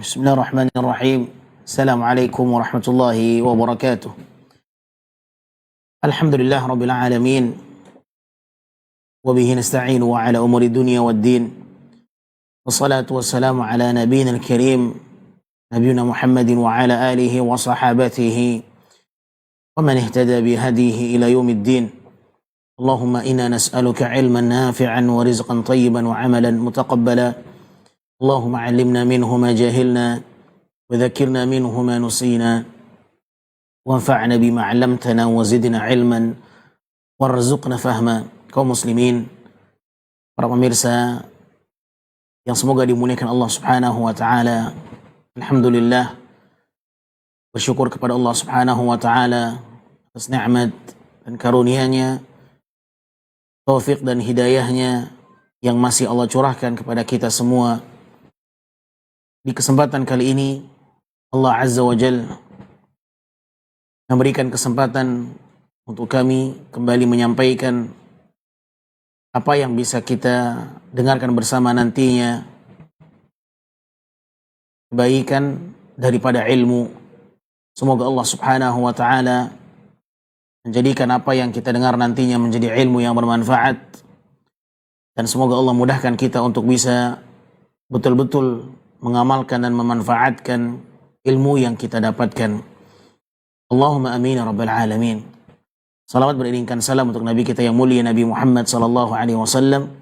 Bismillahirrahmanirrahim. Assalamualaikum warahmatullahi wabarakatuh. Alhamdulillah rabbil alamin. Wa bihi nasta'inu wa ala umuri dunya waddin. Wassalatu wassalamu ala nabiyyina al-karim nabiyina Muhammadin wa ala alihi wa sahabatihi wa man ihtada bihadihi ila yaumiddin. Allahumma inna nas'aluka ilman nafi'an wa rizqan tayyiban wa amalan mutaqabbala. Allahumma 'allimna minhu ma jahilna wa dhakkirna minhu ma nusina wanfa'na bima 'allamtana wa zidna 'ilman warzuqna fahma. Kaum muslimin, para pemirsa yang semoga dimuliakan Allah Subhanahu wa taala. Alhamdulillah, bersyukur kepada Allah Subhanahu wa taala atas nikmat dan karunia-Nya, taufik dan hidayahnya yang masih Allah curahkan kepada kita semua. Di kesempatan kali ini Allah Azza wa Jalla memberikan kesempatan untuk kami kembali menyampaikan apa yang bisa kita dengarkan bersama nantinya, kebaikan daripada ilmu. Semoga Allah Subhanahu wa taala menjadikan apa yang kita dengar nantinya menjadi ilmu yang bermanfaat, dan semoga Allah mudahkan kita untuk bisa betul-betul mengamalkan dan memanfaatkan ilmu yang kita dapatkan. Allahumma amin ya rabbal alamin. Salawat beriringkan salam untuk Nabi kita yang mulia, Nabi Muhammad sallallahu alaihi wasallam.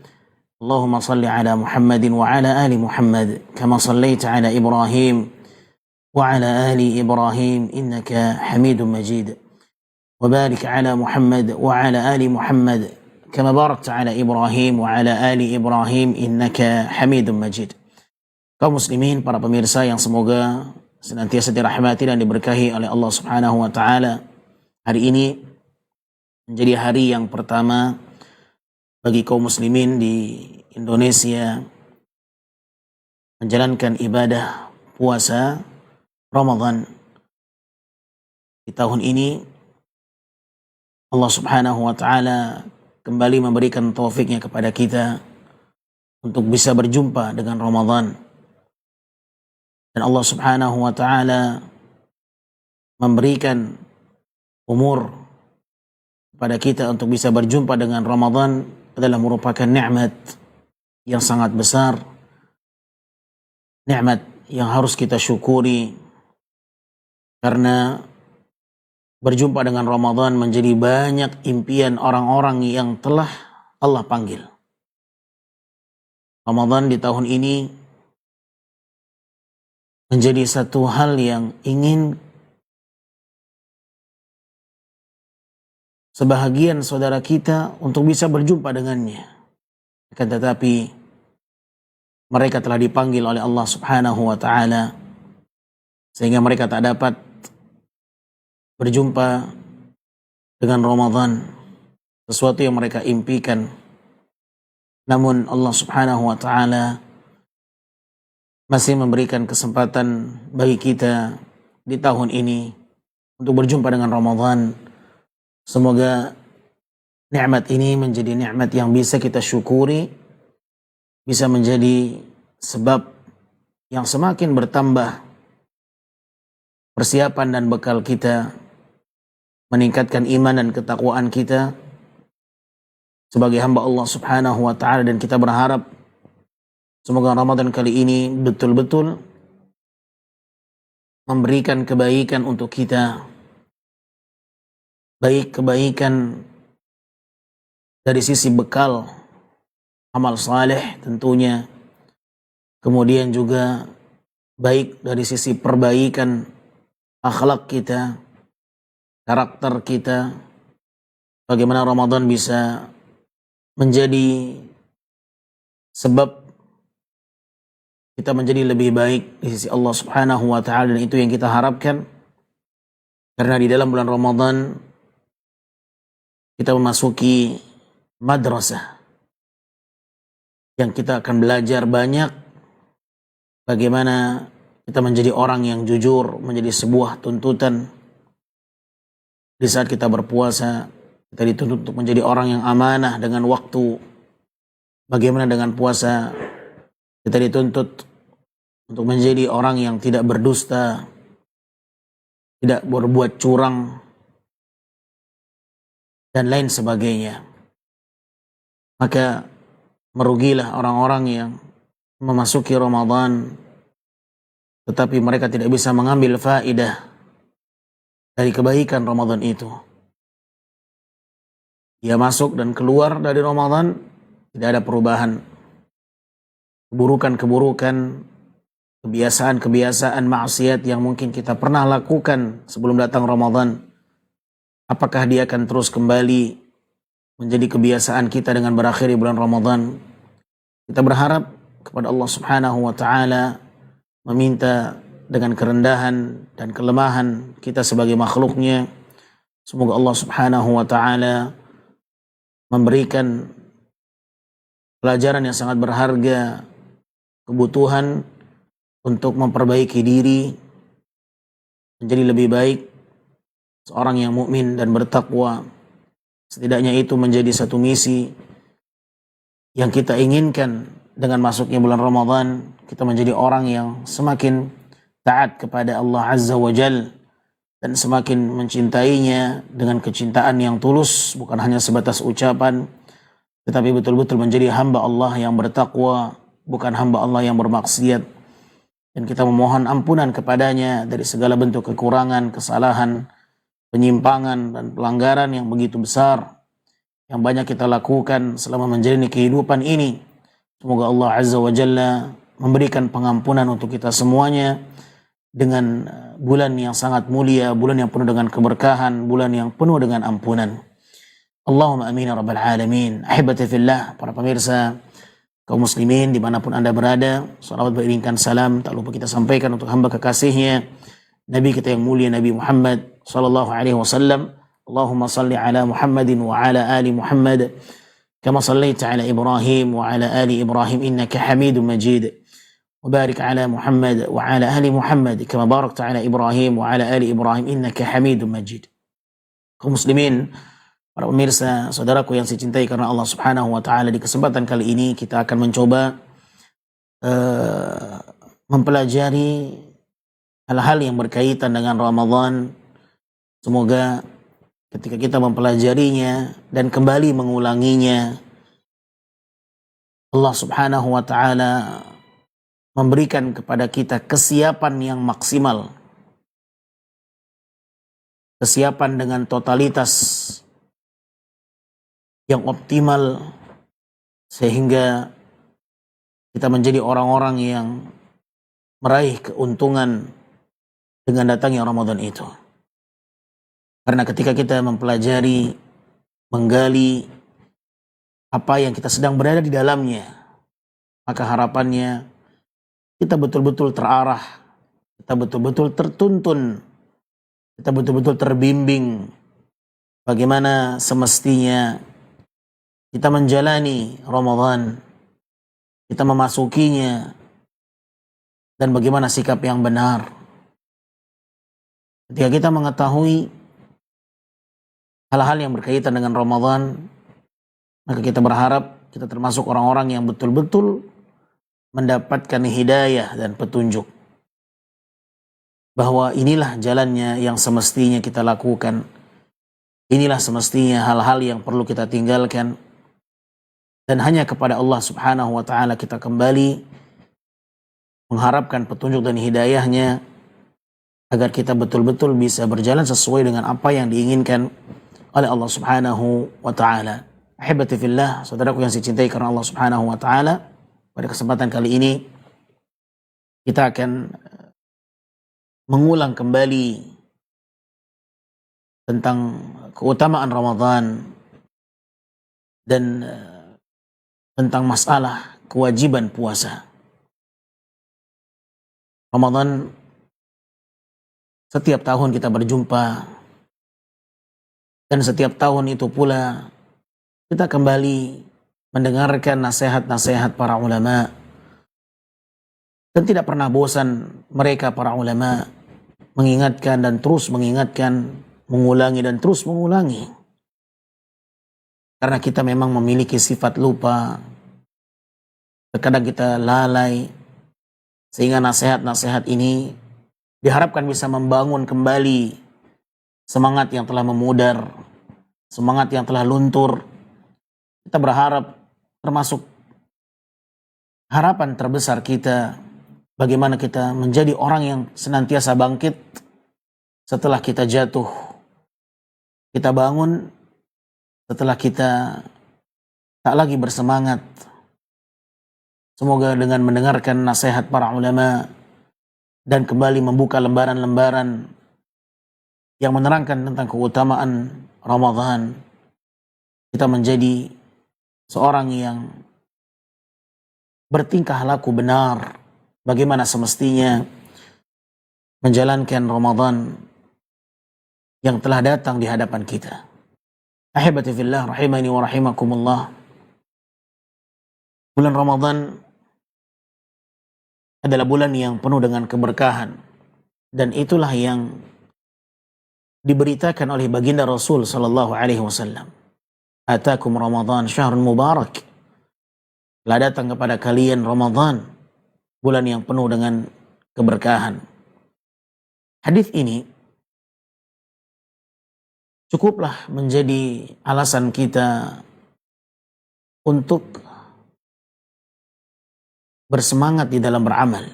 Allahumma salli ala Muhammadin wa ala ali Muhammad kama sallaita ala Ibrahim wa ala ali Ibrahim innaka Hamidum Majid. Wa barik ala Muhammad wa ala ali Muhammad kama barakta ala Ibrahim wa ala ali Ibrahim innaka Hamidum Majid. Kaum muslimin, para pemirsa yang semoga senantiasa dirahmati dan diberkahi oleh Allah Subhanahu wa taala. Hari ini menjadi hari yang pertama bagi kaum muslimin di Indonesia menjalankan ibadah puasa Ramadan. Di tahun ini Allah Subhanahu wa taala kembali memberikan taufiknya kepada kita untuk bisa berjumpa dengan Ramadan. Dan Allah Subhanahu wa taala memberikan umur kepada kita untuk bisa berjumpa dengan Ramadan adalah merupakan nikmat yang sangat besar, nikmat yang harus kita syukuri, karena berjumpa dengan Ramadan menjadi banyak impian orang-orang yang telah Allah panggil. Ramadan di tahun ini menjadi satu hal yang ingin sebahagian saudara kita untuk bisa berjumpa dengannya. Akan tetapi mereka telah dipanggil oleh Allah Subhanahu wa taala sehingga mereka tak dapat berjumpa dengan Ramadan, sesuatu yang mereka impikan. Namun Allah Subhanahu wa taala masih memberikan kesempatan bagi kita di tahun ini untuk berjumpa dengan Ramadan. Semoga nikmat ini menjadi nikmat yang bisa kita syukuri, bisa menjadi sebab yang semakin bertambah persiapan dan bekal kita, meningkatkan iman dan ketakwaan kita sebagai hamba Allah Subhanahu wa taala. Dan kita berharap semoga Ramadan kali ini betul-betul memberikan kebaikan untuk kita, baik kebaikan dari sisi bekal amal saleh tentunya, kemudian juga baik dari sisi perbaikan akhlak kita, karakter kita, bagaimana Ramadan bisa menjadi sebab kita menjadi lebih baik di sisi Allah Subhanahu wa taala, dan itu yang kita harapkan. Karena di dalam bulan Ramadan kita memasuki madrasah yang kita akan belajar banyak bagaimana kita menjadi orang yang jujur, menjadi sebuah tuntutan. Di saat kita berpuasa, kita dituntut untuk menjadi orang yang amanah dengan waktu. Bagaimana dengan puasa? Kita dituntut untuk menjadi orang yang tidak berdusta, tidak berbuat curang, dan lain sebagainya. Maka merugilah orang-orang yang memasuki Ramadan tetapi mereka tidak bisa mengambil faedah dari kebaikan Ramadan itu. Dia masuk dan keluar dari Ramadan, tidak ada perubahan. Keburukan-keburukan, kebiasaan-kebiasaan maksiat yang mungkin kita pernah lakukan sebelum datang Ramadan, apakah dia akan terus kembali menjadi kebiasaan kita dengan berakhir di bulan Ramadan? Kita berharap kepada Allah Subhanahu wa taala, meminta dengan kerendahan dan kelemahan kita sebagai makhluknya, semoga Allah Subhanahu wa taala memberikan pelajaran yang sangat berharga, kebutuhan untuk memperbaiki diri menjadi lebih baik, seorang yang mukmin dan bertakwa. Setidaknya itu menjadi satu misi yang kita inginkan dengan masuknya bulan Ramadan, kita menjadi orang yang semakin taat kepada Allah Azza wa Jal dan semakin mencintainya dengan kecintaan yang tulus, bukan hanya sebatas ucapan, tetapi betul-betul menjadi hamba Allah yang bertakwa, bukan hamba Allah yang bermaksiat. Dan kita memohon ampunan kepadanya dari segala bentuk kekurangan, kesalahan, penyimpangan dan pelanggaran yang begitu besar yang banyak kita lakukan selama menjalani kehidupan ini. Semoga Allah Azza wa Jalla memberikan pengampunan untuk kita semuanya dengan bulan yang sangat mulia, bulan yang penuh dengan keberkahan, bulan yang penuh dengan ampunan. Allahumma amin ya rabbal alamin. Ahibati fillah, para pemirsa kaum muslimin dimanapun anda berada, salawat beriringkan salam tak lupa kita sampaikan untuk hamba kekasihnya Nabi kita yang mulia, Nabi Muhammad sallallahu alaihi wasallam. Allahumma salli ala Muhammadin wa ala ali Muhammad kama sallaita ala Ibrahim wa ala ali Ibrahim innaka Hamidum Majid. وبارك على محمد وعلى آل محمد كما باركت على إبراهيم وعلى آل إبراهيم إنك حميد مجيد. Kaum muslimin, para pemirsa, saudaraku yang saya cintai karena Allah Subhanahu wa taala, di kesempatan kali ini kita akan mencoba mempelajari hal-hal yang berkaitan dengan Ramadan. Semoga ketika kita mempelajarinya dan kembali mengulanginya, Allah Subhanahu wa taala memberikan kepada kita kesiapan yang maksimal, kesiapan dengan totalitas yang optimal, sehingga kita menjadi orang-orang yang meraih keuntungan dengan datangnya Ramadan itu. Karena ketika kita mempelajari, menggali apa yang kita sedang berada di dalamnya, maka harapannya kita betul-betul terarah, kita betul-betul tertuntun, kita betul-betul terbimbing bagaimana semestinya kita menjalani Ramadan, kita memasukinya, dan bagaimana sikap yang benar. Ketika kita mengetahui hal-hal yang berkaitan dengan Ramadan, maka kita berharap kita termasuk orang-orang yang betul-betul mendapatkan hidayah dan petunjuk bahwa inilah jalannya yang semestinya kita lakukan, inilah semestinya hal-hal yang perlu kita tinggalkan, dan hanya kepada Allah Subhanahu wa taala kita kembali mengharapkan petunjuk dan hidayahnya agar kita betul-betul bisa berjalan sesuai dengan apa yang diinginkan oleh Allah Subhanahu wa taala. Ahibati fillah, saudaraku yang saya cintai karena Allah Subhanahu wa taala, pada kesempatan kali ini kita akan mengulang kembali tentang keutamaan Ramadan dan tentang masalah kewajiban puasa. Ramadan, setiap tahun kita berjumpa, dan setiap tahun itu pula kita kembali mendengarkan nasihat-nasihat para ulama, dan tidak pernah bosan mereka para ulama mengingatkan dan terus mengingatkan, mengulangi dan terus mengulangi. Karena kita memang memiliki sifat lupa, terkadang kita lalai, Sehingga nasihat-nasihat ini diharapkan bisa membangun kembali semangat yang telah memudar, semangat yang telah luntur. Kita berharap, termasuk harapan terbesar kita, bagaimana kita menjadi orang yang senantiasa bangkit setelah kita jatuh. Kita bangun setelah kita tak lagi bersemangat. Semoga dengan mendengarkan nasihat para ulama dan kembali membuka lembaran-lembaran yang menerangkan tentang keutamaan Ramadan, kita menjadi seorang yang bertingkah laku benar, bagaimana semestinya menjalankan Ramadan yang telah datang di hadapan kita. Ahibati fillah, rahimani wa rahimakumullah. Bulan Ramadan adalah bulan yang penuh dengan keberkahan, dan itulah yang diberitakan oleh baginda Rasul sallallahu alaihi wasallam. Atakum Ramadan syahrun mubarak. Telah datang kepada kalian Ramadan, bulan yang penuh dengan keberkahan. Hadis ini cukuplah menjadi alasan kita untuk bersemangat di dalam beramal.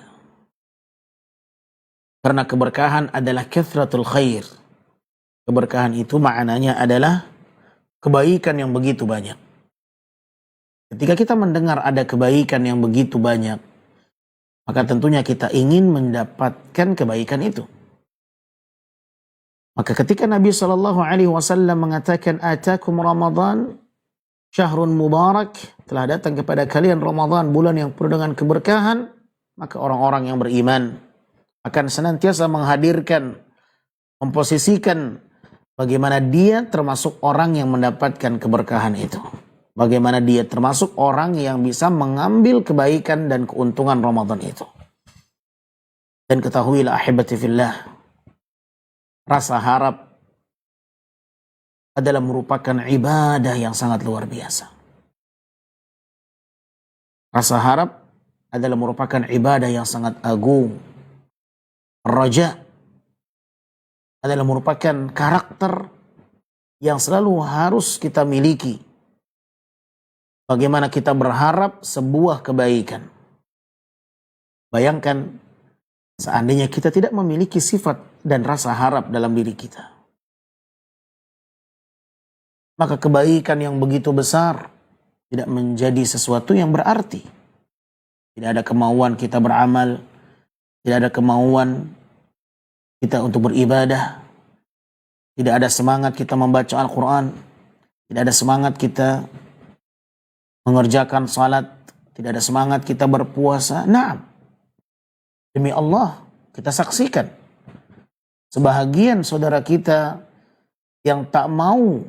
Karena keberkahan adalah kathratul khair. Keberkahan itu maknanya adalah kebaikan yang begitu banyak. Ketika kita mendengar ada kebaikan yang begitu banyak, maka tentunya kita ingin mendapatkan kebaikan itu. Maka ketika Nabi SAW mengatakan atakum Ramadan syahrun mubarak, telah datang kepada kalian Ramadan, bulan yang penuh dengan keberkahan, maka orang-orang yang beriman akan senantiasa menghadirkan, memposisikan bagaimana dia termasuk orang yang mendapatkan keberkahan itu. Bagaimana dia termasuk orang yang bisa mengambil kebaikan dan keuntungan Ramadan itu. Dan ketahuilah ahibati fillah, rasa harap adalah merupakan ibadah yang sangat luar biasa. Rasa harap adalah merupakan ibadah yang sangat agung. Raja adalah merupakan karakter yang selalu harus kita miliki. Bagaimana kita berharap sebuah kebaikan. Bayangkan seandainya kita tidak memiliki sifat dan rasa harap dalam diri kita, maka kebaikan yang begitu besar tidak menjadi sesuatu yang berarti. Tidak ada kemauan kita beramal, tidak ada kemauan kita untuk beribadah, tidak ada semangat kita membaca Al-Quran, tidak ada semangat kita mengerjakan salat, tidak ada semangat kita berpuasa. Naam, demi Allah kita saksikan sebahagian saudara kita yang tak mau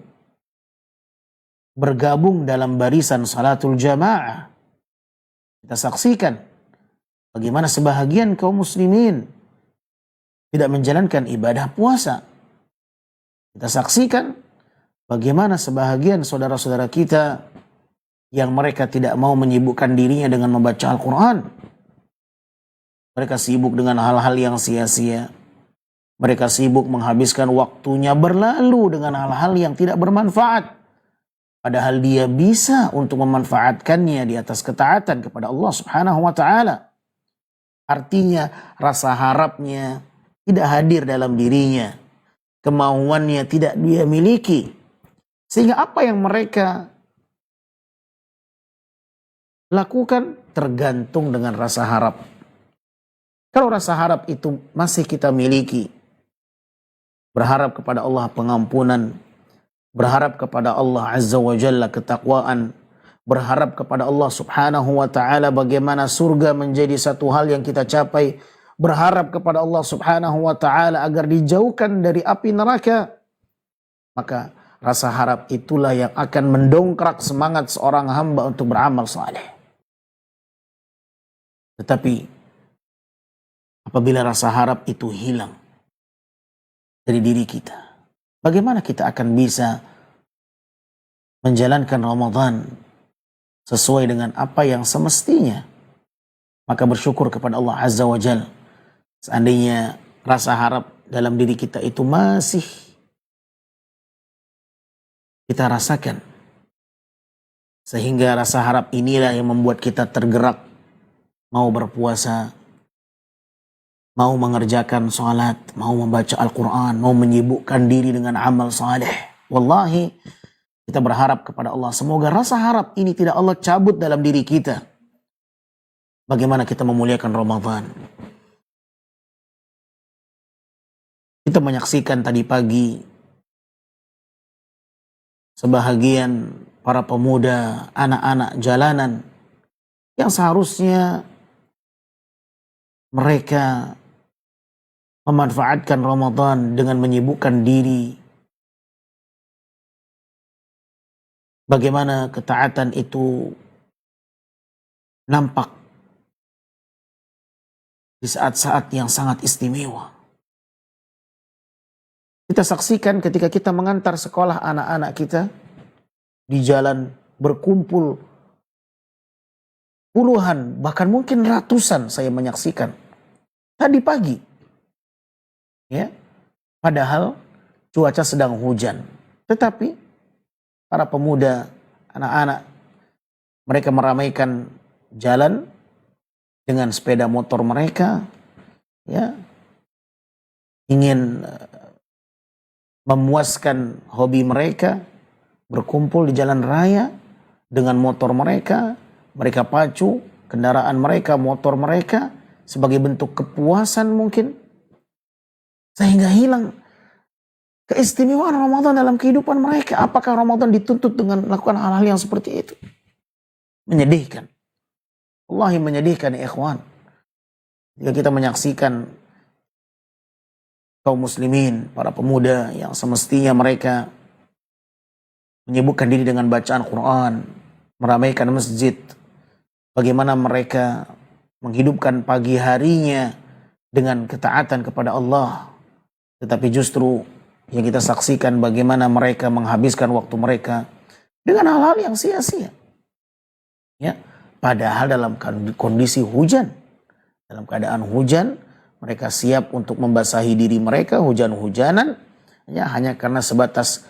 bergabung dalam barisan salatul jamaah. Kita saksikan bagaimana sebahagian kaum muslimin tidak menjalankan ibadah puasa. Kita saksikan bagaimana sebahagian saudara-saudara kita yang mereka tidak mau menyibukkan dirinya dengan membaca Al-Quran. Mereka sibuk dengan hal-hal yang sia-sia. Mereka sibuk menghabiskan waktunya berlalu dengan hal-hal yang tidak bermanfaat. Padahal dia bisa untuk memanfaatkannya di atas ketaatan kepada Allah Subhanahu wa ta'ala. Artinya rasa harapnya tidak hadir dalam dirinya. Kemauannya tidak dia miliki. Sehingga apa yang mereka lakukan tergantung dengan rasa harap. Kalau rasa harap itu masih kita miliki, berharap kepada Allah pengampunan, berharap kepada Allah Azza wa Jalla ketakwaan, berharap kepada Allah Subhanahu wa ta'ala bagaimana surga menjadi satu hal yang kita capai, berharap kepada Allah Subhanahu wa ta'ala agar dijauhkan dari api neraka, maka rasa harap itulah yang akan mendongkrak semangat seorang hamba untuk beramal saleh. Tetapi apabila rasa harap itu hilang dari diri kita, bagaimana kita akan bisa menjalankan Ramadan sesuai dengan apa yang semestinya? maka bersyukur kepada Allah Azza wa Jal. Seandainya rasa harap dalam diri kita itu masih kita rasakan, sehingga rasa harap inilah yang membuat kita tergerak mau berpuasa, mau mengerjakan salat, mau membaca Al-Quran, mau menyibukkan diri dengan amal saleh. Wallahi, kita berharap kepada Allah, semoga rasa harap ini tidak Allah cabut dalam diri kita. Bagaimana kita memuliakan Ramadan? Kita menyaksikan tadi pagi sebahagian para pemuda, anak-anak jalanan yang seharusnya mereka memanfaatkan Ramadan dengan menyibukkan diri. Bagaimana ketaatan itu nampak di saat-saat yang sangat istimewa. Kita saksikan ketika kita mengantar sekolah anak-anak kita, di jalan berkumpul puluhan, bahkan mungkin ratusan saya menyaksikan tadi pagi. Ya, padahal cuaca sedang hujan. Tetapi para pemuda, anak-anak, mereka meramaikan jalan dengan sepeda motor mereka, ya, ingin memuaskan hobi mereka, berkumpul di jalan raya dengan motor mereka, mereka pacu kendaraan mereka, motor mereka sebagai bentuk kepuasan mungkin, sehingga hilang keistimewaan Ramadan dalam kehidupan mereka. Apakah Ramadan dituntut dengan melakukan hal-hal yang seperti itu? Menyedihkan. Wallahi menyedihkan ya ikhwan. Jika kita menyaksikan kaum muslimin, para pemuda yang semestinya mereka menyibukkan diri dengan bacaan Quran, meramaikan masjid, bagaimana mereka menghidupkan pagi harinya dengan ketaatan kepada Allah. Tetapi justru yang kita saksikan bagaimana mereka menghabiskan waktu mereka dengan hal-hal yang sia-sia. Ya, padahal dalam kondisi hujan, dalam keadaan hujan, mereka siap untuk membasahi diri mereka hujan-hujanan, ya, hanya karena sebatas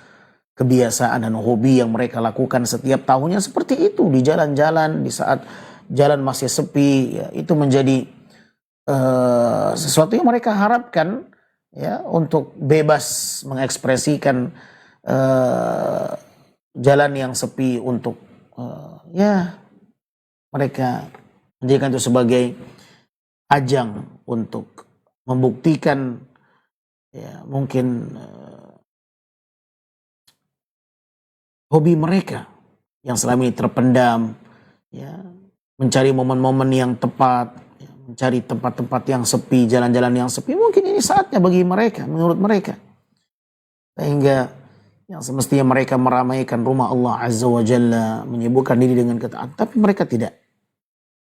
kebiasaan dan hobi yang mereka lakukan setiap tahunnya seperti itu di jalan-jalan, di saat jalan masih sepi, ya, itu menjadi sesuatu yang mereka harapkan, ya, untuk bebas mengekspresikan jalan yang sepi untuk ya, mereka menjadikan itu sebagai ajang untuk membuktikan, ya, mungkin hobi mereka yang selama ini terpendam, ya, mencari momen-momen yang tepat, ya, mencari tempat-tempat yang sepi, jalan-jalan yang sepi. Mungkin ini saatnya bagi mereka, menurut mereka, sehingga yang semestinya mereka meramaikan rumah Allah Azza wa Jalla, menyibukkan diri dengan ketaatan, tapi mereka tidak.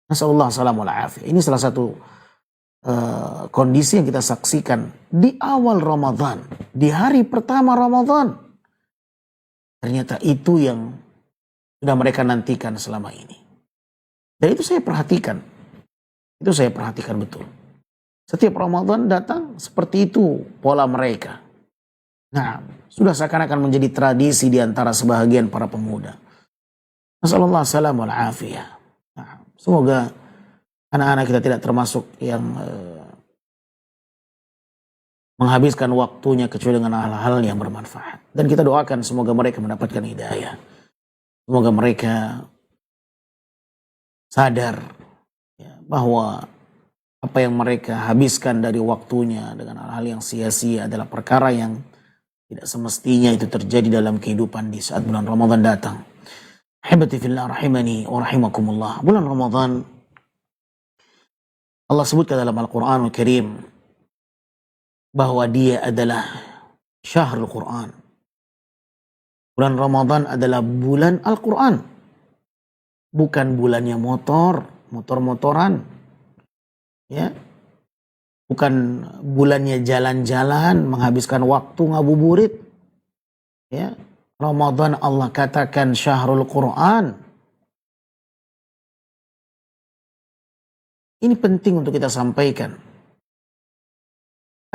Nasallallahu salamul afiyah. Ini salah satu kondisi yang kita saksikan di awal Ramadan, di hari pertama Ramadan. Ternyata itu yang sudah mereka nantikan selama ini. Dan itu saya perhatikan. Itu saya perhatikan betul. Setiap Ramadan datang seperti itu pola mereka. Nah, sudah seakan-akan menjadi tradisi di antara sebahagian para pemuda. Nasallallahu salamul afiyah. Nah, semoga anak-anak kita tidak termasuk yang menghabiskan waktunya kecuali dengan hal-hal yang bermanfaat. Dan kita doakan semoga mereka mendapatkan hidayah. Semoga mereka sadar, ya, bahwa apa yang mereka habiskan dari waktunya dengan hal-hal yang sia-sia adalah perkara yang tidak semestinya itu terjadi dalam kehidupan di saat bulan Ramadan datang. Ahibati fillah rahimani wa rahimakumullah. Bulan Ramadan Allah sebutkan dalam Al-Quranul Karim bahwa dia adalah syahrul Quran. Bulan Ramadan adalah bulan Al-Quran. Bukan bulannya motor-motoran. Ya. Bukan bulannya jalan-jalan, menghabiskan waktu ngabuburit. Ya. Ramadan Allah katakan syahrul Quran. Ini penting untuk kita sampaikan.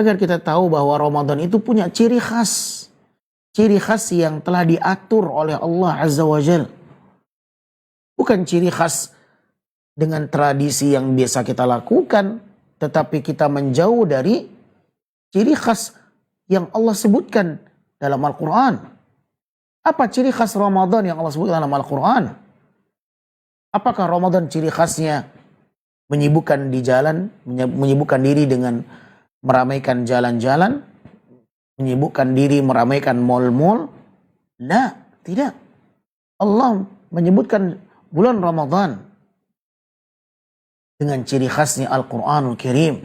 Agar kita tahu bahwa Ramadan itu punya ciri khas. Ciri khas yang telah diatur oleh Allah Azza wa Jal. Bukan ciri khas dengan tradisi yang biasa kita lakukan. Tetapi kita menjauh dari ciri khas yang Allah sebutkan dalam Al-Quran. Apa ciri khas Ramadan yang Allah sebutkan dalam Al-Quran? Apakah Ramadan ciri khasnya menyibukkan di jalan, menyibukkan diri dengan meramaikan jalan-jalan, menyibukkan diri meramaikan mal-mal? Nah, tidak. Allah menyebutkan bulan Ramadan dengan ciri khasnya Al-Quranul Karim.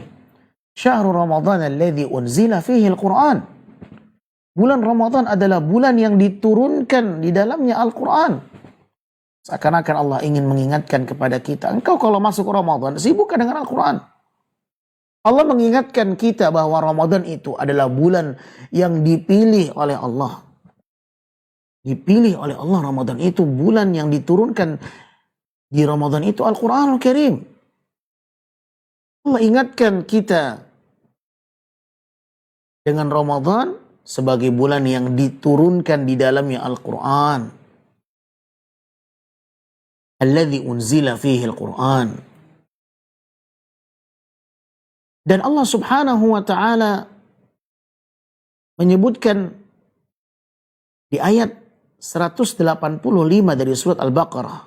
Syahrul Ramadan alladhi unzila fihi Al-Quran. Bulan Ramadan adalah bulan yang diturunkan di dalamnya Al-Quran. Seakan-akan Allah ingin mengingatkan kepada kita, engkau kalau masuk Ramadan, sibukkan dengan Al-Quran. Allah mengingatkan kita bahwa Ramadan itu adalah bulan yang dipilih oleh Allah. Dipilih oleh Allah. Ramadan itu bulan yang diturunkan di Ramadan itu Al-Quranul Karim. Allah ingatkan kita dengan Ramadan sebagai bulan yang diturunkan di dalamnya Al-Quran. Alladhi unzila fihi Al-Quran. Dan Allah subhanahu wa ta'ala menyebutkan di ayat 185 dari surat Al-Baqarah.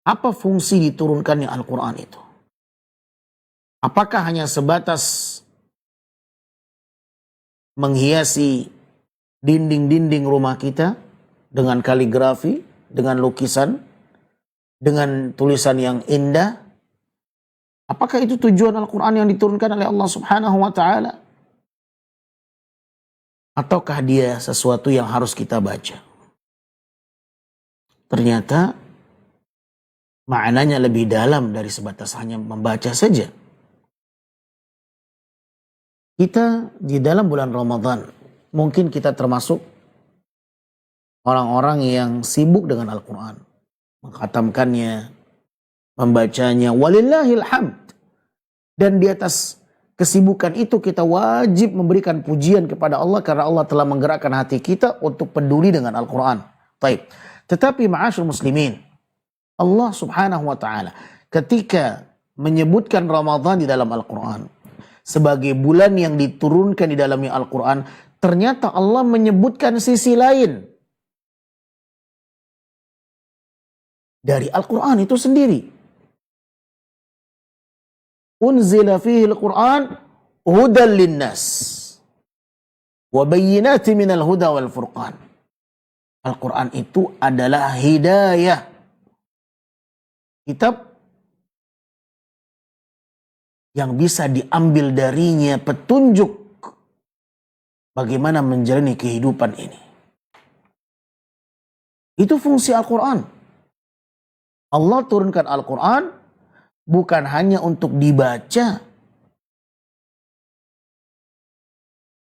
Apa fungsi diturunkannya Al-Quran itu? Apakah hanya sebatas menghiasi dinding-dinding rumah kita dengan kaligrafi, dengan lukisan, dengan tulisan yang indah? Apakah itu tujuan Al-Quran yang diturunkan oleh Allah subhanahu wa ta'ala? Ataukah dia sesuatu yang harus kita baca? Ternyata maknanya lebih dalam dari sebatas hanya membaca saja. Kita di dalam bulan Ramadan, mungkin kita termasuk orang-orang yang sibuk dengan Al-Quran. Mengkhatamkannya, membacanya, walillahil hamd. Dan di atas kesibukan itu kita wajib memberikan pujian kepada Allah karena Allah telah menggerakkan hati kita untuk peduli dengan Al-Quran. Baik. Tetapi ma'asyur muslimin, Allah subhanahu wa ta'ala ketika menyebutkan Ramadan di dalam Al-Quran sebagai bulan yang diturunkan di dalamnya Al-Quran, ternyata Allah menyebutkan sisi lain dari Al-Quran itu sendiri. Unzila fihi Al-Quran hudan linnas wa bayyinati minal huda wal furqan. Al-Quran itu adalah hidayah. Kitab yang bisa diambil darinya petunjuk bagaimana menjalani kehidupan ini. Itu fungsi Al-Quran. Allah turunkan Al-Quran bukan hanya untuk dibaca.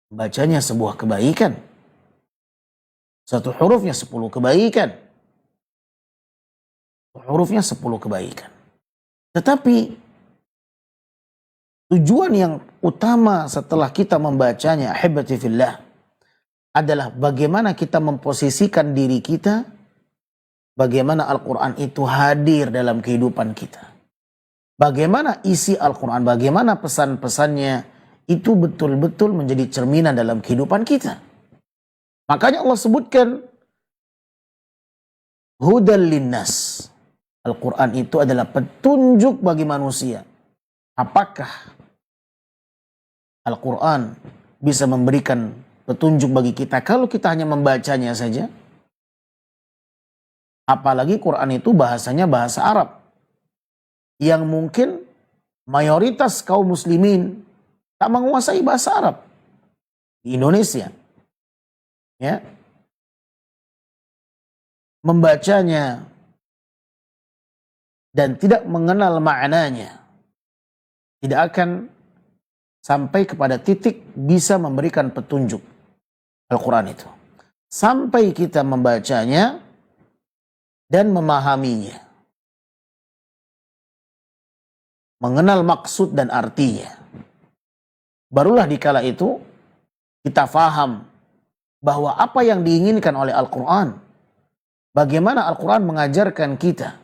Bacanya sebuah kebaikan. Satu hurufnya 10 kebaikan. Hurufnya 10 kebaikan. Tetapi tujuan yang utama setelah kita membacanya, ahibati fillah, adalah bagaimana kita memposisikan diri kita, bagaimana Al-Quran itu hadir dalam kehidupan kita. Bagaimana isi Al-Quran, bagaimana pesan-pesannya itu betul-betul menjadi cerminan dalam kehidupan kita. Makanya Allah sebutkan hudal linnas. Al-Quran itu adalah petunjuk bagi manusia. Apakah Al-Quran bisa memberikan petunjuk bagi kita kalau kita hanya membacanya saja? Apalagi Quran itu bahasanya bahasa Arab, yang mungkin mayoritas kaum muslimin tak menguasai bahasa Arab di Indonesia. Ya. Membacanya dan tidak mengenal maknanya, tidak akan sampai kepada titik bisa memberikan petunjuk Al-Quran itu. Sampai kita membacanya dan memahaminya. mengenal maksud dan artinya. Barulah dikala itu kita faham bahwa apa yang diinginkan oleh Al-Quran, bagaimana Al-Quran mengajarkan kita,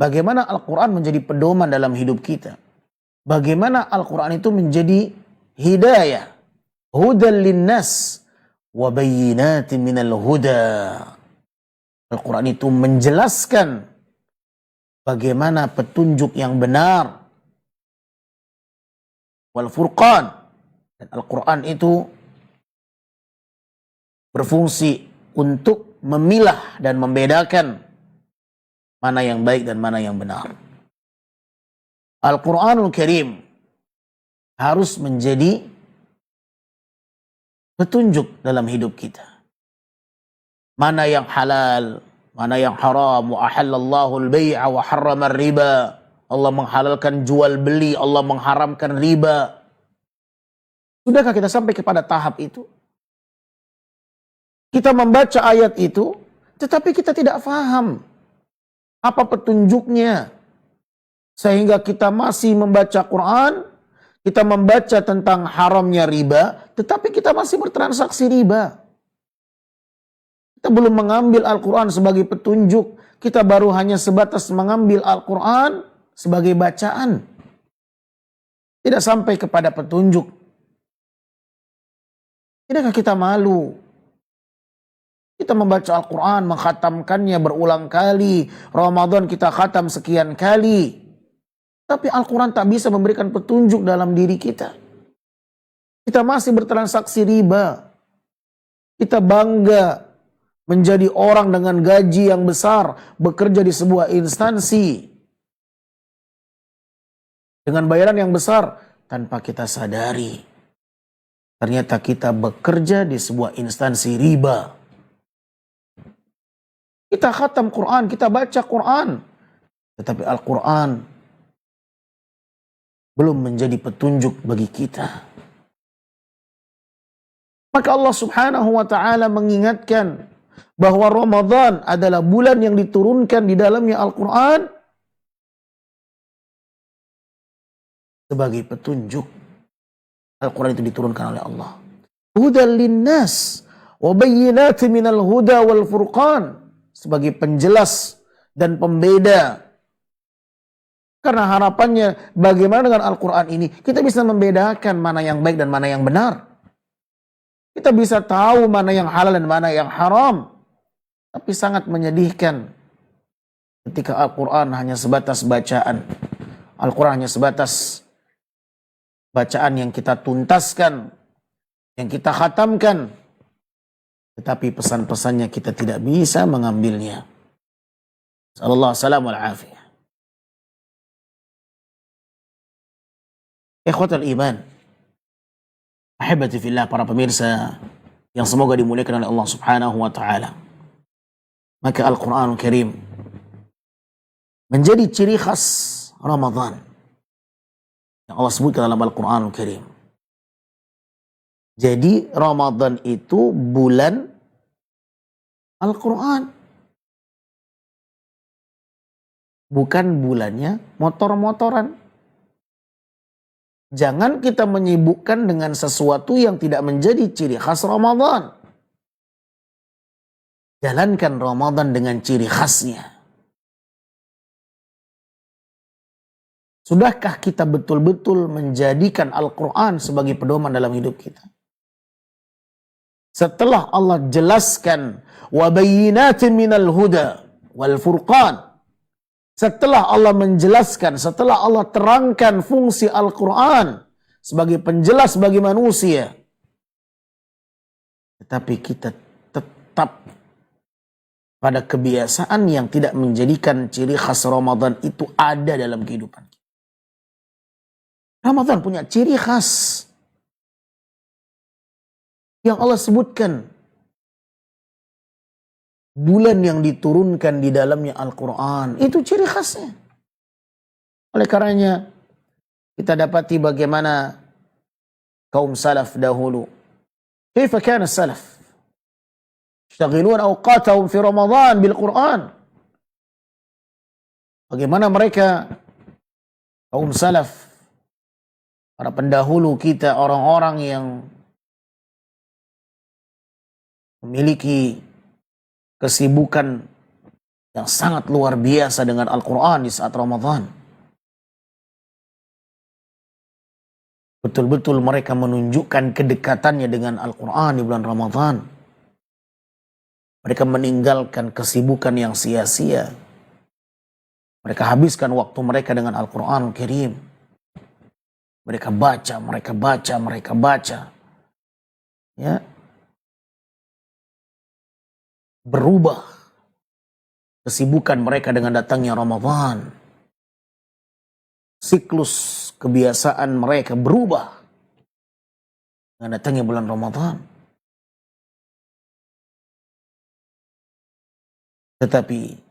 bagaimana Al-Quran menjadi pedoman dalam hidup kita, bagaimana Al-Quran itu menjadi hidayah, hudan linnas wa bayyinatin minal huda. Al-Quran itu menjelaskan bagaimana petunjuk yang benar, wal furqan. Dan Al-Quran itu berfungsi untuk memilah dan membedakan mana yang baik dan mana yang benar. Al-Quranul Karim harus menjadi petunjuk dalam hidup kita. Mana yang halal, mana yang haram. Wa ahallallahu al-bay'a wa harrama riba. Allah menghalalkan jual beli, Allah mengharamkan riba. Sudahkah kita sampai kepada tahap itu? Kita membaca ayat itu, tetapi kita tidak faham apa petunjuknya. Sehingga kita masih membaca Quran, kita membaca tentang haramnya riba, tetapi kita masih bertransaksi riba. Kita belum mengambil Al-Quran sebagai petunjuk. Kita baru hanya sebatas mengambil Al-Quran sebagai bacaan. Tidak sampai kepada petunjuk. Tidakkah kita malu? Kita membaca Al-Quran, mengkhatamkannya berulang kali. Ramadan kita khatam sekian kali. Tapi Al-Quran tak bisa memberikan petunjuk dalam diri kita. Kita masih bertransaksi riba. Kita bangga menjadi orang dengan gaji yang besar, bekerja di sebuah instansi dengan bayaran yang besar, tanpa kita sadari ternyata kita bekerja di sebuah instansi riba. Kita khatam Quran, kita baca Quran, tetapi Al-Quran belum menjadi petunjuk bagi kita. Maka Allah Subhanahu wa ta'ala mengingatkan bahwa Ramadan adalah bulan yang diturunkan di dalamnya Al-Quran sebagai petunjuk. Al-Quran itu diturunkan oleh Allah. Hudan linnas wa bayyinatin minal huda wal furqan. Sebagai penjelas dan pembeda. Karena harapannya bagaimana dengan Al-Quran ini? Kita bisa membedakan mana yang baik dan mana yang benar. Kita bisa tahu mana yang halal dan mana yang haram. Tapi sangat menyedihkan ketika Al-Quran hanya sebatas bacaan. Al-Quran hanya sebatas bacaan yang kita tuntaskan, yang kita khatamkan. Tetapi pesan-pesannya kita tidak bisa mengambilnya. Sallallahu alaihi wasallam. Ikhwatul iman, ahibati fillah, para pemirsa yang semoga dimuliakan oleh Allah Subhanahu wa ta'ala. Maka Al-Quranul Karim menjadi ciri khas Ramadan yang Allah sebutkan dalam Al-Quranul Karim. Jadi Ramadan itu bulan Al-Quran. Bukan bulannya motor-motoran. Jangan kita menyibukkan dengan sesuatu yang tidak menjadi ciri khas Ramadan. Jalankan Ramadan dengan ciri khasnya. Sudahkah kita betul-betul menjadikan Al-Quran sebagai pedoman dalam hidup kita? Setelah Allah jelaskan wa bayyinatin minal huda wal furqan. Setelah Allah menjelaskan, setelah Allah terangkan fungsi Al-Quran sebagai penjelas bagi manusia. Tetapi kita tetap pada kebiasaan yang tidak menjadikan ciri khas Ramadan itu ada dalam kehidupan. Ramadan punya ciri khas yang Allah sebutkan. Bulan yang diturunkan di dalamnya Al-Quran. Itu ciri khasnya. Oleh karenanya, kita dapati bagaimana kaum salaf dahulu. Kaifa kana salaf? Yashtagilun awqatahum fi Ramadan bil Quran. Bagaimana mereka kaum salaf, para pendahulu kita, orang-orang yang memiliki kesibukan yang sangat luar biasa dengan Al-Quran di saat Ramadan. Betul-betul mereka menunjukkan kedekatannya dengan Al-Quran di bulan Ramadan. Mereka meninggalkan kesibukan yang sia-sia. Mereka habiskan waktu mereka dengan Al-Quran Karim. Mereka baca. Ya. Berubah kesibukan mereka dengan datangnya Ramadan. Siklus kebiasaan mereka berubah dengan datangnya bulan Ramadan. Tetapi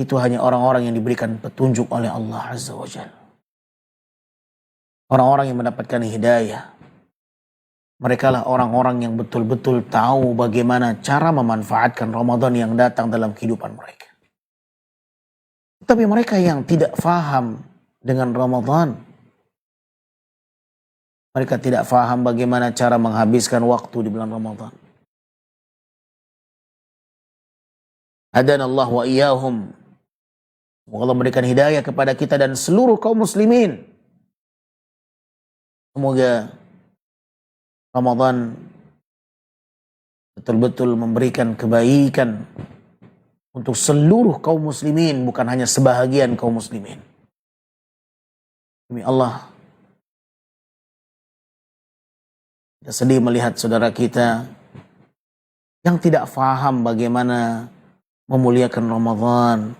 itu hanya orang-orang yang diberikan petunjuk oleh Allah Azza wa Jalla. Orang-orang yang mendapatkan hidayah. Mereka lah orang-orang yang betul-betul tahu bagaimana cara memanfaatkan Ramadan yang datang dalam kehidupan mereka. Tapi mereka yang tidak faham dengan Ramadan, mereka tidak faham bagaimana cara menghabiskan waktu di bulan Ramadan. Hadanallah wa iyahum. Semoga Allah memberikan hidayah kepada kita dan seluruh kaum muslimin. Semoga Ramadan betul-betul memberikan kebaikan untuk seluruh kaum muslimin, bukan hanya sebahagian kaum muslimin. Demi Allah, kita sedih melihat saudara kita yang tidak faham bagaimana memuliakan Ramadan,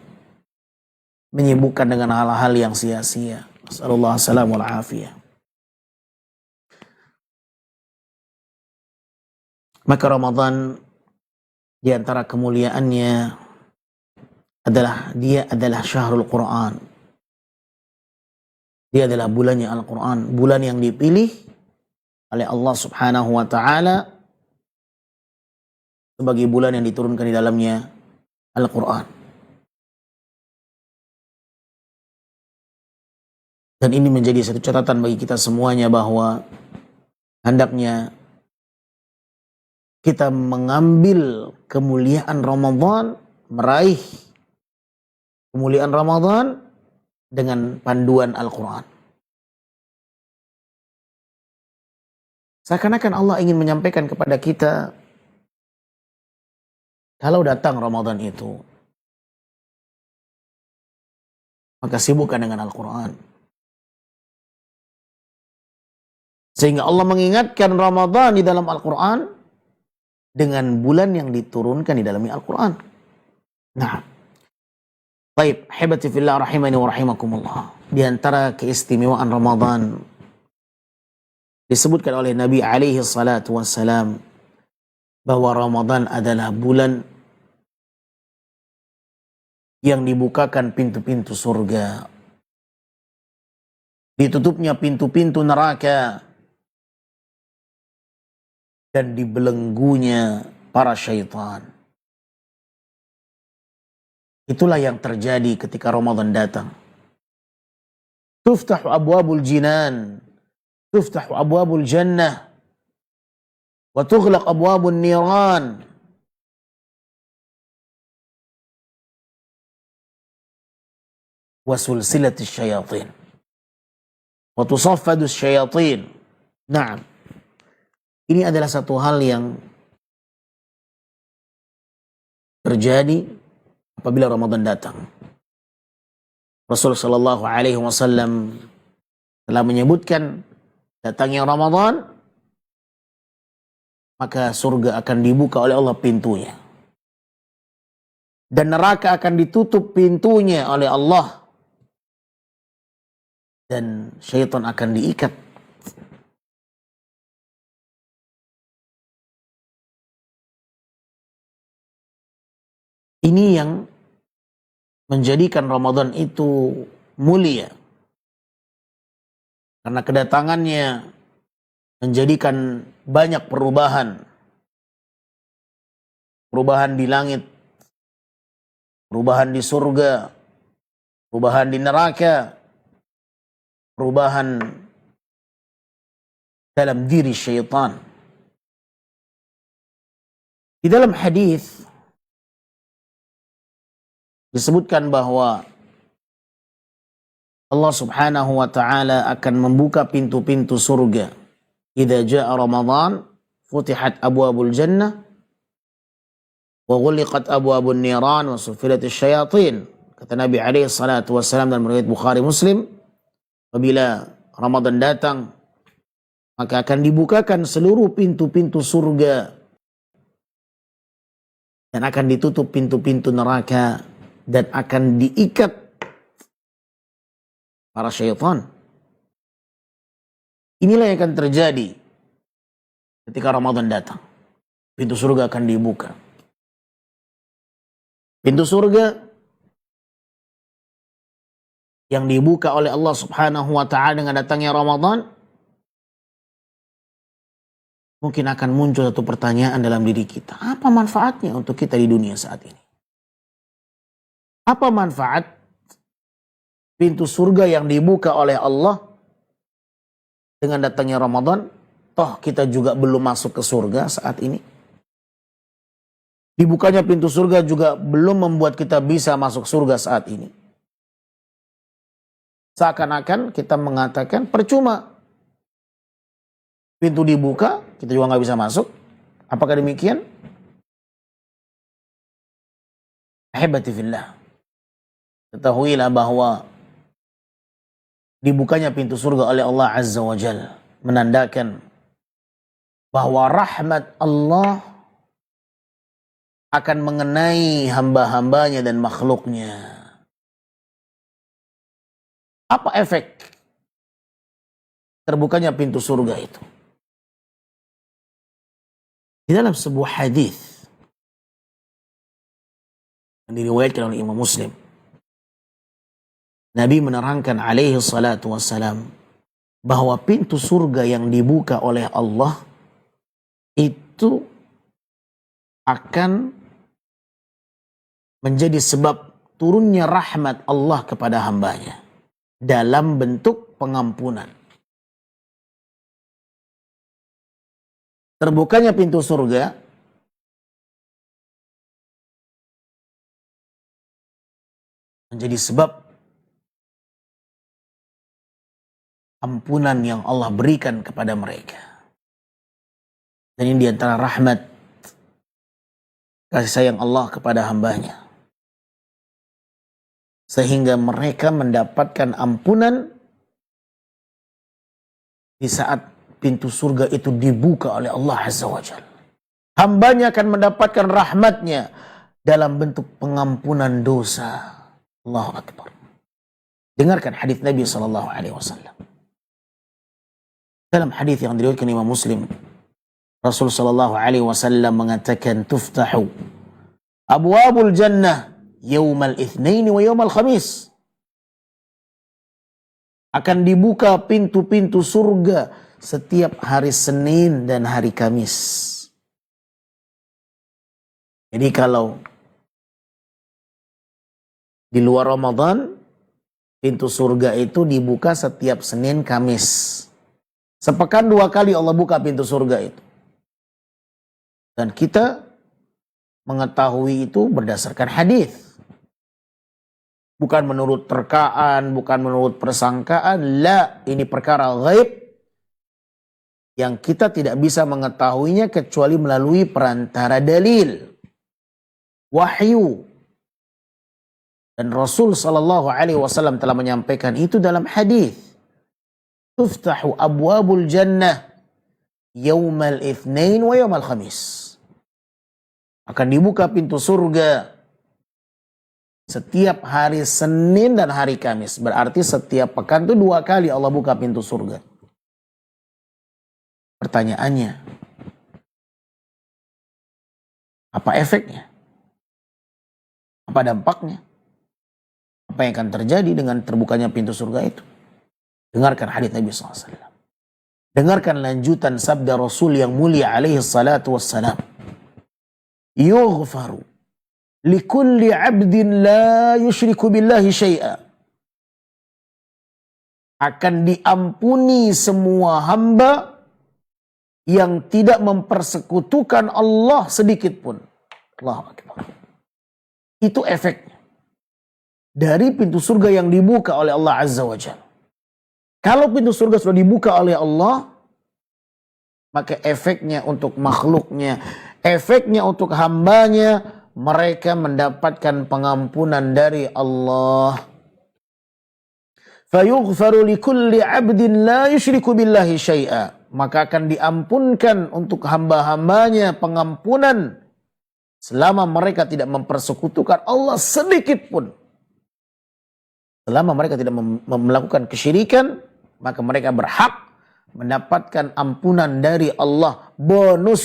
menyibukkan dengan hal-hal yang sia-sia. Nasallallahu alaihi wal afiyah. Maka Ramadan di antara kemuliaannya dia adalah syahrul Quran. Dia adalah bulannya Al-Quran, bulan yang dipilih oleh Allah Subhanahu wa taala sebagai bulan yang diturunkan di dalamnya Al-Quran. Dan ini menjadi satu catatan bagi kita semuanya bahwa hendaknya kita mengambil kemuliaan Ramadan, meraih kemuliaan Ramadan dengan panduan Al-Quran. Seakan-akan Allah ingin menyampaikan kepada kita, kalau datang Ramadan itu, maka sibukkan dengan Al-Quran. Sehingga Allah mengingatkan Ramadan di dalam Al-Quran dengan bulan yang diturunkan di dalamnya Al-Quran. Nah, baik, hebati fillah rahimani wa rahimakumullah. Di antara keistimewaan Ramadan disebutkan oleh Nabi alaihi salatu wassalam bahwa Ramadan adalah bulan yang dibukakan pintu-pintu surga, ditutupnya pintu-pintu neraka, dan dibelenggunya para syaitan. Itulah yang terjadi ketika Ramadan datang. Tuftahu abwabul jinan, tuftahu abwabul jannah, wa tughlaq abwabun niran. Wa sulsilatis syayatin. Wa tusaffadus syayatin. Naam. Ini adalah satu hal yang terjadi apabila Ramadan datang. Rasulullah Shallallahu Alaihi Wasallam telah menyebutkan datangnya Ramadan, maka surga akan dibuka oleh Allah pintunya, dan neraka akan ditutup pintunya oleh Allah, dan syaitan akan diikat. Ini yang menjadikan Ramadan itu mulia. Karena kedatangannya menjadikan banyak perubahan. Perubahan di langit, perubahan di surga, perubahan di neraka, perubahan dalam diri syaitan. Di dalam hadis disebutkan bahwa Allah Subhanahu wa taala akan membuka pintu-pintu surga. Idza jaa Ramadan, futihat abwabul jannah wa ghuliqat abwabun niran wa suffilatis syayatin. Kata Nabi alaihi salatu wasallam dalam riwayat Bukhari Muslim, apabila Ramadan datang, maka akan dibukakan seluruh pintu-pintu surga dan akan ditutup pintu-pintu neraka dan akan diikat para syaitan. Inilah yang akan terjadi ketika Ramadan datang. Pintu surga akan dibuka. Pintu surga yang dibuka oleh Allah Subhanahu wa taala dengan datangnya Ramadan, mungkin akan muncul satu pertanyaan dalam diri kita. Apa manfaatnya untuk kita di dunia saat ini? Apa manfaat pintu surga yang dibuka oleh Allah dengan datangnya Ramadan? Toh kita juga belum masuk ke surga saat ini. Dibukanya pintu surga juga belum membuat kita bisa masuk surga saat ini. Seakan-akan kita mengatakan percuma. Pintu dibuka, kita juga nggak bisa masuk. Apakah demikian? Ahibati fillah. Ketahuilah bahwa dibukanya pintu surga oleh Allah Azza wa Jalla menandakan bahwa rahmat Allah akan mengenai hamba-hambanya dan makhluknya. Apa efek terbukanya pintu surga itu? Di dalam sebuah hadis yang diriwayatkan oleh Imam Muslim, Nabi menerangkan alaihi salatu wassalam bahwa pintu surga yang dibuka oleh Allah itu akan menjadi sebab turunnya rahmat Allah kepada hambanya dalam bentuk pengampunan. Terbukanya pintu surga menjadi sebab ampunan yang Allah berikan kepada mereka. Dan ini diantara rahmat kasih sayang Allah kepada hambanya. Sehingga mereka mendapatkan ampunan di saat pintu surga itu dibuka oleh Allah Azza wa Jalla. Hambanya akan mendapatkan rahmatnya dalam bentuk pengampunan dosa. Allahu Akbar. Dengarkan hadis Nabi SAW. Dalam hadis yang diriwayatkan Imam Muslim, Rasul SAW mengatakan, tuftahu abwabul jannah yaumal itsnain wa yaumal khamis. Akan dibuka pintu-pintu surga setiap hari Senin dan hari Kamis. Jadi kalau di luar Ramadan, pintu surga itu dibuka setiap Senin Kamis. Sepekan 2 kali Allah buka pintu surga itu. Dan kita mengetahui itu berdasarkan hadis. Bukan menurut terkaan, bukan menurut persangkaan. La, ini perkara ghaib yang kita tidak bisa mengetahuinya kecuali melalui perantara dalil, wahyu. Dan Rasul SAW telah menyampaikan itu dalam hadis. Tuftahu abwabul jannah yaumal itsnain wa yaumal khamis. Akan dibuka pintu surga setiap hari Senin dan hari Kamis. Berarti setiap pekan itu 2 kali Allah buka pintu surga. Pertanyaannya, apa efeknya? Apa dampaknya? Apa yang akan terjadi dengan terbukanya pintu surga itu? Dengarkan hadits Nabi SAW. Dengarkan lanjutan sabda Rasul yang mulia alaihi salatu wassalam. Yughfaru likulli abdin la yushriku billahi syai'a akan diampuni semua hamba yang tidak mempersekutukan Allah sedikit pun. Allahu Akbar. Itu efeknya dari pintu surga yang dibuka oleh Allah Azza wa Jalla. Kalau pintu surga sudah dibuka oleh Allah, maka efeknya untuk makhluknya, efeknya untuk hambanya, mereka mendapatkan pengampunan dari Allah. Fayughfaru likulli 'abdin la yusyriku billahi syai'a. Maka akan diampunkan untuk hamba-hambanya pengampunan selama mereka tidak mempersekutukan Allah sedikit pun. Selama mereka tidak melakukan kesyirikan, maka mereka berhak mendapatkan ampunan dari Allah, bonus.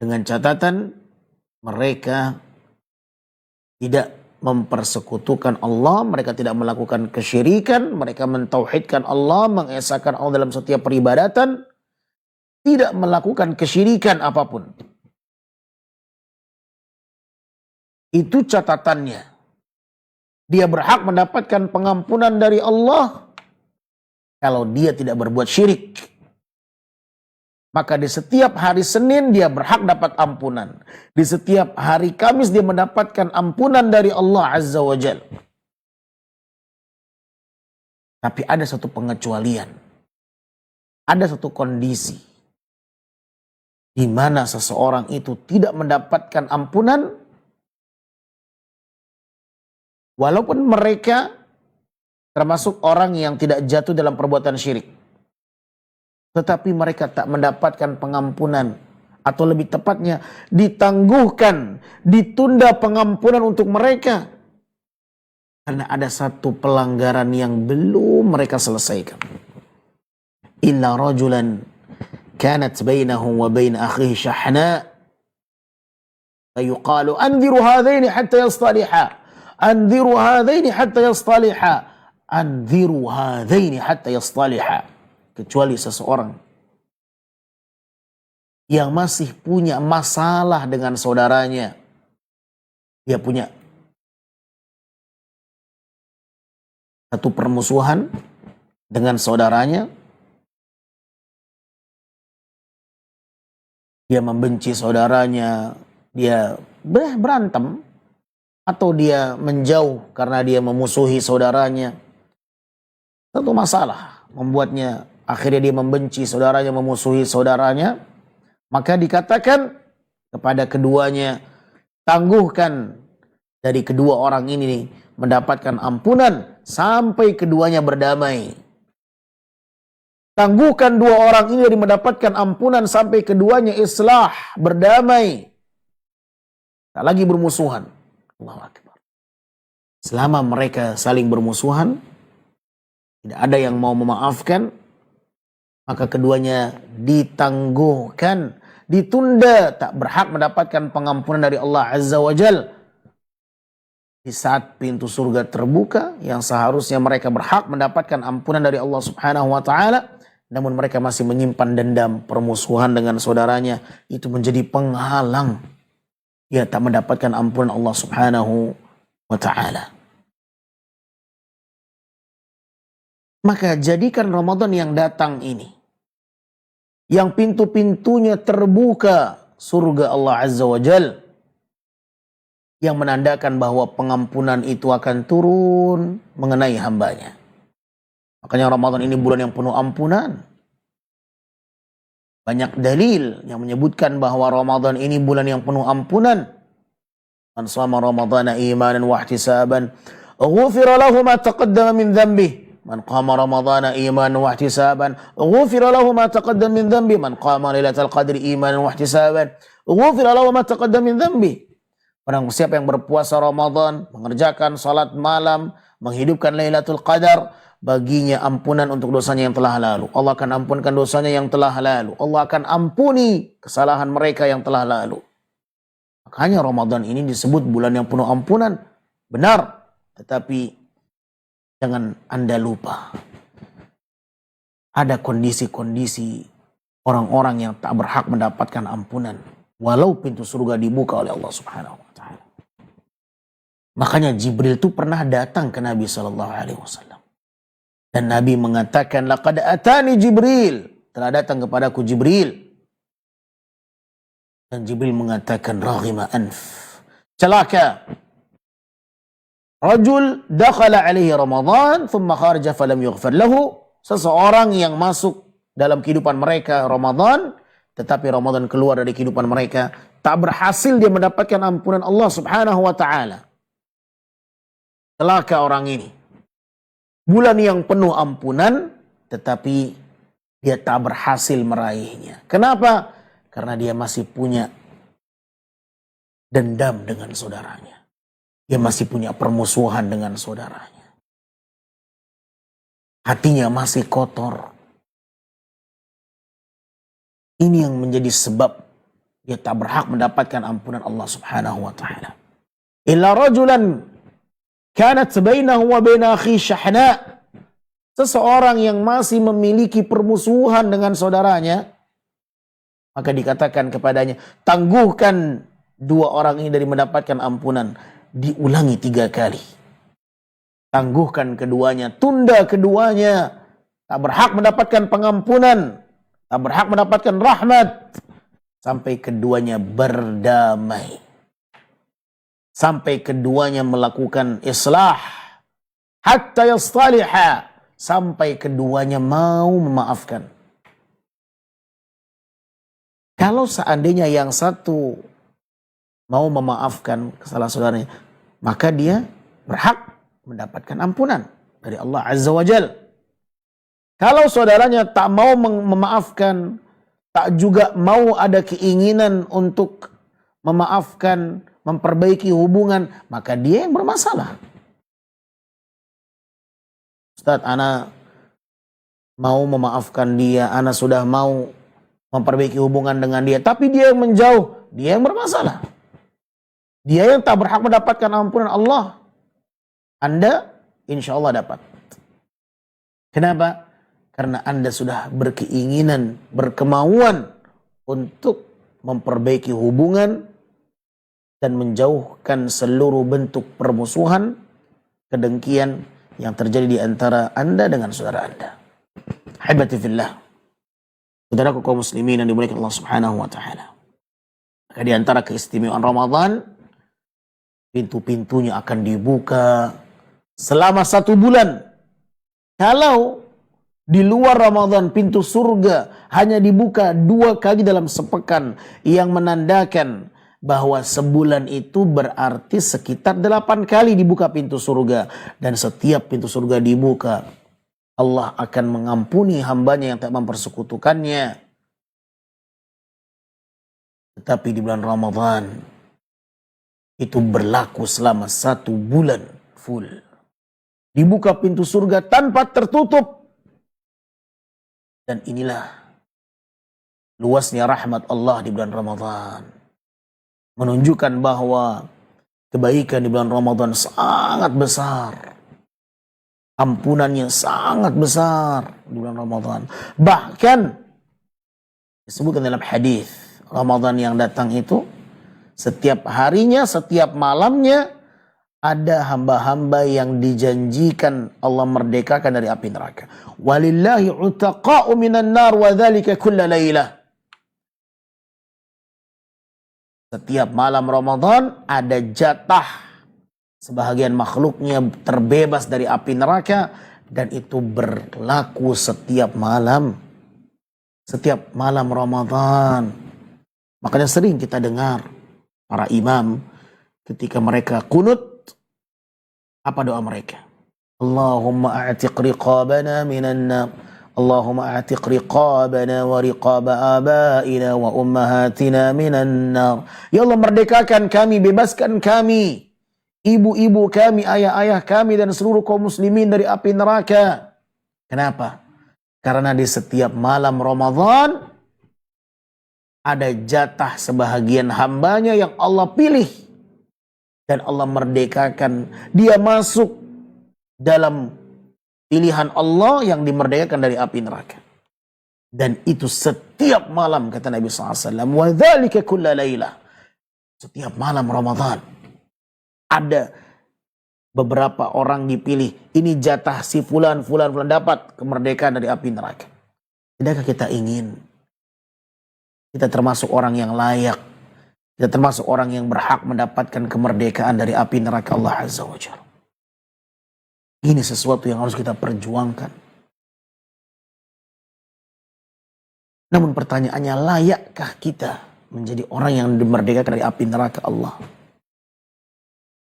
Dengan catatan mereka tidak mempersekutukan Allah, mereka tidak melakukan kesyirikan, mereka mentauhidkan Allah, mengesahkan Allah dalam setiap peribadatan, tidak melakukan kesyirikan apapun. Itu catatannya. Dia berhak mendapatkan pengampunan dari Allah kalau dia tidak berbuat syirik. Maka di setiap hari Senin dia berhak dapat ampunan. Di setiap hari Kamis dia mendapatkan ampunan dari Allah Azza wa Jalla. Tapi ada satu pengecualian. Ada satu kondisi di mana seseorang itu tidak mendapatkan ampunan walaupun mereka termasuk orang yang tidak jatuh dalam perbuatan syirik. Tetapi mereka tak mendapatkan pengampunan. Atau lebih tepatnya ditangguhkan, ditunda pengampunan untuk mereka. Karena ada satu pelanggaran yang belum mereka selesaikan. Illa rajulan kanat bainahu wa bain akhihi syahna. Fayuqalu anziru hadhaini hatta yastaliha. Anziru hadhaini hatta yastaliha. Anziru hadhaini hatta yastaliha. Kecuali seseorang yang masih punya masalah dengan saudaranya. Dia punya satu permusuhan dengan saudaranya. Dia membenci saudaranya. Dia berantem. Atau dia menjauh karena dia memusuhi saudaranya. Satu masalah membuatnya akhirnya dia membenci saudaranya, memusuhi saudaranya. Maka dikatakan kepada keduanya, tangguhkan dari kedua orang ini mendapatkan ampunan sampai keduanya berdamai. Tangguhkan dua orang ini dari mendapatkan ampunan sampai keduanya islah, berdamai. Tak lagi bermusuhan. Allahu Akbar. Selama mereka saling bermusuhan, tidak ada yang mau memaafkan, maka keduanya ditangguhkan, ditunda, tak berhak mendapatkan pengampunan dari Allah Azza wa Jal. Di saat pintu surga terbuka, yang seharusnya mereka berhak mendapatkan ampunan dari Allah Subhanahu wa Ta'ala, namun mereka masih menyimpan dendam, permusuhan dengan saudaranya, itu menjadi penghalang. Dia tak mendapatkan ampunan Allah Subhanahu wa Ta'ala. Maka jadikan Ramadan yang datang ini, yang pintu-pintunya terbuka surga Allah Azza wa Jal, yang menandakan bahwa pengampunan itu akan turun mengenai hambanya. Makanya Ramadan ini bulan yang penuh ampunan. Banyak dalil yang menyebutkan bahwa Ramadan ini bulan yang penuh ampunan. Man shama Ramadhana imanan wa ihtisaban, ghufira lahu ma taqaddama min dhanbihi. Man qama Ramadhana imanan wa ihtisaban, ghufira lahu ma taqaddama min dhanbi. Man qama Lailatul Qadri imanan wa ihtisaban, ghufira lahu ma taqaddama min dhanbi. Barang siapa yang berpuasa Ramadan, mengerjakan salat malam, menghidupkan Lailatul Qadar, baginya ampunan untuk dosanya yang telah lalu. Allah akan ampunkan dosanya yang telah lalu. Allah akan ampuni kesalahan mereka yang telah lalu. Makanya Ramadan ini disebut bulan yang penuh ampunan. Benar, tetapi jangan Anda lupa, ada kondisi-kondisi orang-orang yang tak berhak mendapatkan ampunan walau pintu surga dibuka oleh Allah Subhanahu wa Ta'ala. Makanya Jibril itu pernah datang ke Nabi SAW. Dan Nabi mengatakan, laqad atani Jibril. Telah datang kepadaku Jibril. Dan Jibril mengatakan, raghima anf. Celaka. Rajul dakhala alaihi Ramadan, thumma kharaja falam yughfar lahu. Seseorang yang masuk dalam kehidupan mereka Ramadan, tetapi Ramadan keluar dari kehidupan mereka, tak berhasil dia mendapatkan ampunan Allah Subhanahu wa ta'ala. Celaka orang ini. Bulan yang penuh ampunan, tetapi dia tak berhasil meraihnya. Kenapa? Karena dia masih punya dendam dengan saudaranya. Dia masih punya permusuhan dengan saudaranya. Hatinya masih kotor. Ini yang menjadi sebab dia tak berhak mendapatkan ampunan Allah Subhanahu wa ta'ala. Illa rajulan kanat bainahu wa bain akhi syahna. Seseorang yang masih memiliki permusuhan dengan saudaranya, maka dikatakan kepadanya, tangguhkan dua orang ini dari mendapatkan ampunan. Diulangi 3 kali. Tangguhkan keduanya, tunda keduanya. Tak berhak mendapatkan pengampunan, tak berhak mendapatkan rahmat, sampai keduanya berdamai. Sampai keduanya melakukan islah. Hatta yastaliha. Sampai keduanya mau memaafkan. Kalau seandainya yang satu mau memaafkan kesalahan saudaranya, maka dia berhak mendapatkan ampunan dari Allah Azza wa Jal. Kalau saudaranya tak mau memaafkan, tak juga mau ada keinginan untuk memaafkan, memperbaiki hubungan, maka dia yang bermasalah. Ustaz, ana mau memaafkan dia, ana sudah mau memperbaiki hubungan dengan dia, tapi dia yang menjauh, dia yang bermasalah. Dia yang tak berhak mendapatkan ampunan Allah. Anda insya Allah dapat. Kenapa? Karena Anda sudah berkeinginan, berkemauan untuk memperbaiki hubungan dan menjauhkan seluruh bentuk permusuhan, kedengkian yang terjadi di antara Anda dengan saudara Anda. Habibati fillah. Saudaraku kaum muslimin yang dimuliakan Allah Subhanahu wa ta'ala. Maka di antara keistimewaan Ramadan, pintu-pintunya akan dibuka selama 1 bulan. Kalau di luar Ramadan pintu surga hanya dibuka 2 kali dalam sepekan, yang menandakan bahwa sebulan itu berarti sekitar 8 kali dibuka pintu surga. Dan setiap pintu surga dibuka, Allah akan mengampuni hambanya yang tak mempersekutukannya. Tetapi di bulan Ramadan itu berlaku selama 1 bulan full. Dibuka pintu surga tanpa tertutup. Dan inilah luasnya rahmat Allah di bulan Ramadan. Menunjukkan bahwa kebaikan di bulan Ramadan sangat besar. Ampunannya sangat besar di bulan Ramadan. Bahkan disebutkan dalam hadis, Ramadan yang datang itu setiap harinya, setiap malamnya ada hamba-hamba yang dijanjikan Allah merdekakan dari api neraka. Walillahi utaqa'u minan nar wa dzalika kulla lailah. Setiap malam Ramadan ada jatah sebahagian makhluknya terbebas dari api neraka, dan itu berlaku setiap malam. Setiap malam Ramadan. Makanya sering kita dengar para imam ketika mereka kunut, apa doa mereka? Allahumma a'tiq riqabana minan nar. Allahumma a'tiq riqabana wa riqaba abaina wa ummahatina minan nar. Ya Allah, merdekakan kami, bebaskan kami, ibu-ibu kami, ayah-ayah kami, dan seluruh kaum muslimin dari api neraka. Kenapa? Karena di setiap malam Ramadan ada jatah sebahagian hambanya yang Allah pilih. Dan Allah merdekakan. Dia masuk dalam pilihan Allah yang dimerdekakan dari api neraka. Dan itu setiap malam, kata Nabi SAW. Wa dzalika kulla lailah. Setiap malam Ramadan ada beberapa orang dipilih. Ini jatah si fulan dapat kemerdekaan dari api neraka. Tidakkah kita ingin kita termasuk orang yang layak, kita termasuk orang yang berhak mendapatkan kemerdekaan dari api neraka Allah Azza wa Jalla? Ini sesuatu yang harus kita perjuangkan. Namun pertanyaannya, layakkah kita menjadi orang yang dimerdekakan dari api neraka Allah?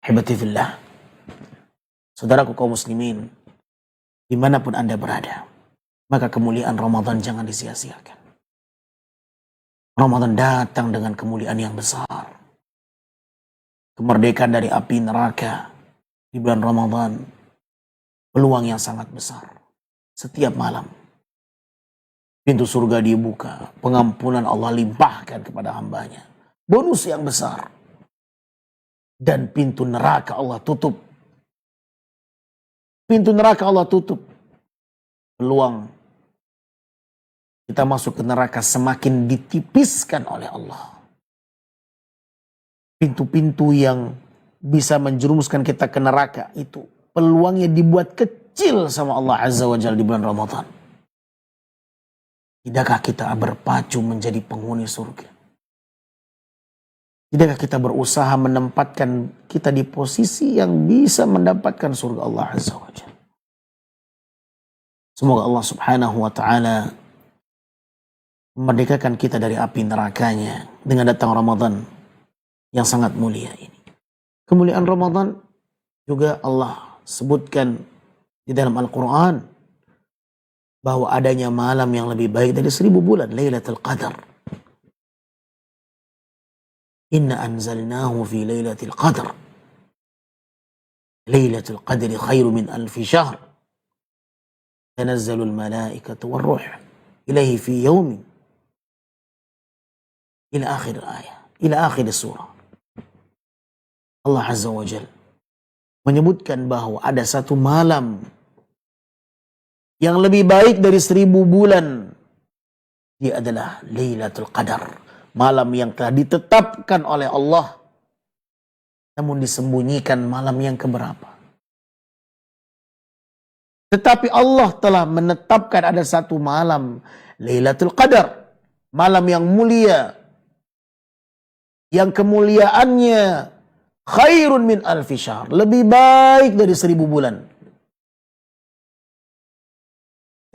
Hibatifillah. Saudaraku kaum muslimin, dimanapun Anda berada, maka kemuliaan Ramadan jangan disia-siakan. Ramadan datang dengan kemuliaan yang besar. Kemerdekaan dari api neraka di bulan Ramadan, peluang yang sangat besar. Setiap malam, pintu surga dibuka, pengampunan Allah limpahkan kepada hambanya. Bonus yang besar. Dan pintu neraka Allah tutup. Pintu neraka Allah tutup. Peluang kita masuk ke neraka semakin ditipiskan oleh Allah. Pintu-pintu yang bisa menjerumuskan kita ke neraka itu peluangnya dibuat kecil sama Allah Azza wa Jalla di bulan Ramadan. Tidakkah kita berpacu menjadi penghuni surga? Tidakkah kita berusaha menempatkan kita di posisi yang bisa mendapatkan surga Allah Azza wa Jalla? Semoga Allah Subhanahu wa ta'ala memerdekakan kita dari api nerakanya dengan datang Ramadan yang sangat mulia ini. Kemuliaan Ramadan juga Allah sebutkan di dalam Al-Quran bahwa adanya malam yang lebih baik dari 1000 bulan, Lailatul Qadar. Inna anzalnahu fi Lailatul Qadar. Lailatul Qadri khairu min alfi syahr. Tanazzalul malaikatu war ruh ilaihi fi yaumin ila akhir ayat, ila akhir surah. Allah Azza wa Jalla menyebutkan bahwa ada satu malam yang lebih baik dari 1000 bulan. Dia adalah Lailatul Qadar. Malam yang telah ditetapkan oleh Allah, namun disembunyikan malam yang keberapa. Tetapi Allah telah menetapkan ada satu malam Lailatul Qadar, malam yang mulia, yang kemuliaannya khairun min alfi syahr, lebih baik dari 1000 bulan.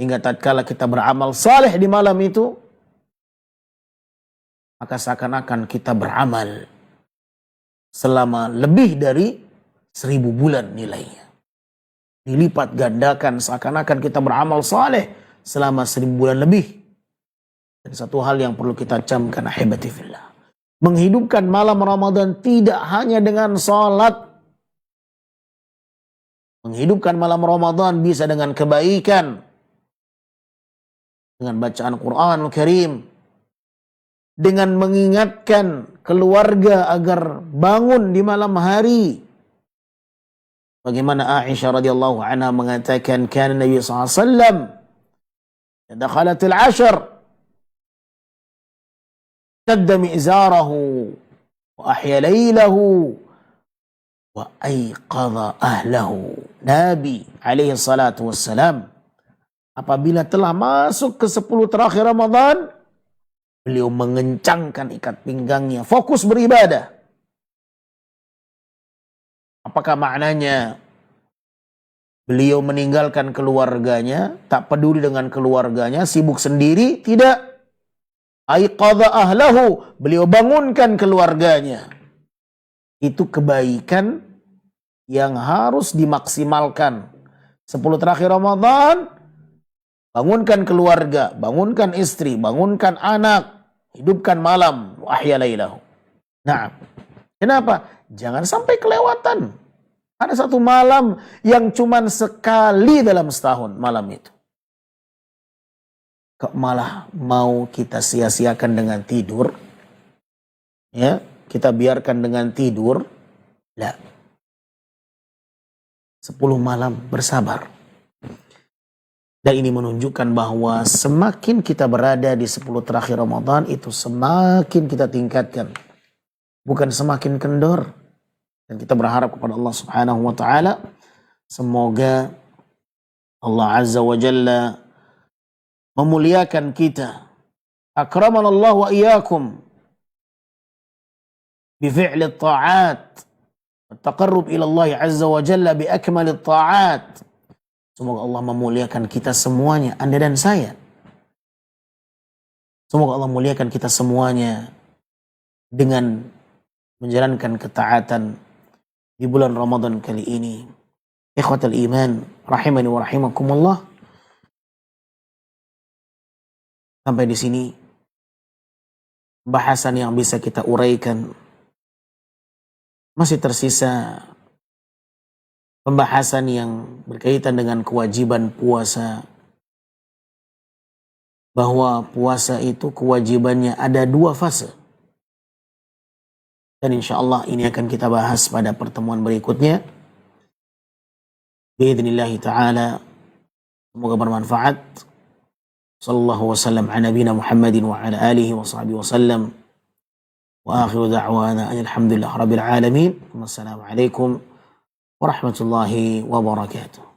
Hingga tatkala kita beramal saleh di malam itu, maka seakan-akan kita beramal selama lebih dari 1000 bulan nilainya. Dilipat gandakan, seakan-akan kita beramal saleh selama 1000 bulan lebih. Dan satu hal yang perlu kita camkan, ahibati fillah, menghidupkan malam Ramadan tidak hanya dengan salat. Menghidupkan malam Ramadan bisa dengan kebaikan, dengan bacaan Quran Al-Karim, dengan mengingatkan keluarga agar bangun di malam hari. Bagaimana Aisyah radhiyallahu anha mengatakan, kana Nabi sallallahu alaihi wasallam dakhalatil ashr shadda mi'zarahu wa ahya laylahu wa ayqadha ahlahu. Nabi alaihi salatu wassalam apabila telah masuk ke 10 terakhir Ramadan, beliau mengencangkan ikat pinggangnya, fokus beribadah. Apakah maknanya beliau meninggalkan keluarganya, tak peduli dengan keluarganya, sibuk sendiri? Tidak. Aiqadha ahlahu, beliau bangunkan keluarganya. Itu kebaikan yang harus dimaksimalkan. 10 terakhir Ramadan, bangunkan keluarga, bangunkan istri, bangunkan anak, hidupkan malam, wahya lailahu. Nah, kenapa? Jangan sampai kelewatan. Ada satu malam yang cuman sekali dalam setahun malam itu. Kok malah mau kita sia-siakan dengan tidur? Ya, kita biarkan dengan tidur. Lah. 10 malam bersabar. Dan ini menunjukkan bahwa semakin kita berada di 10 terakhir Ramadan itu semakin kita tingkatkan. Bukan semakin kendor. Dan kita berharap kepada Allah Subhanahu wa taala semoga Allah Azza wa Jalla memuliakan kita. Akramanallahu wa iyyakum bi fi'li at-ta'at wa taqarrub ila Allah Azza wa Jalla bi akmali at-ta'at. Semoga Allah memuliakan kita semuanya, Anda dan saya. Semoga Allah memuliakan kita semuanya dengan menjalankan ketaatan di bulan Ramadan kali ini. Ikhwatal iman, rahimani wa rahimakumullah. Sampai di sini bahasan yang bisa kita uraikan. Masih tersisa pembahasan yang berkaitan dengan kewajiban puasa. Bahwa puasa itu kewajibannya ada 2 fase. Dan insya Allah ini akan kita bahas pada pertemuan berikutnya. Biidhnillahi ta'ala. Semoga bermanfaat. Sallallahu wasallam ala nabiyina Muhammadin wa ala alihi wa sahbihi wasallam. Wa akhiru da'wana alhamdulillah rabbil alamin. Wassalamualaikum warahmatullahi wabarakatuh.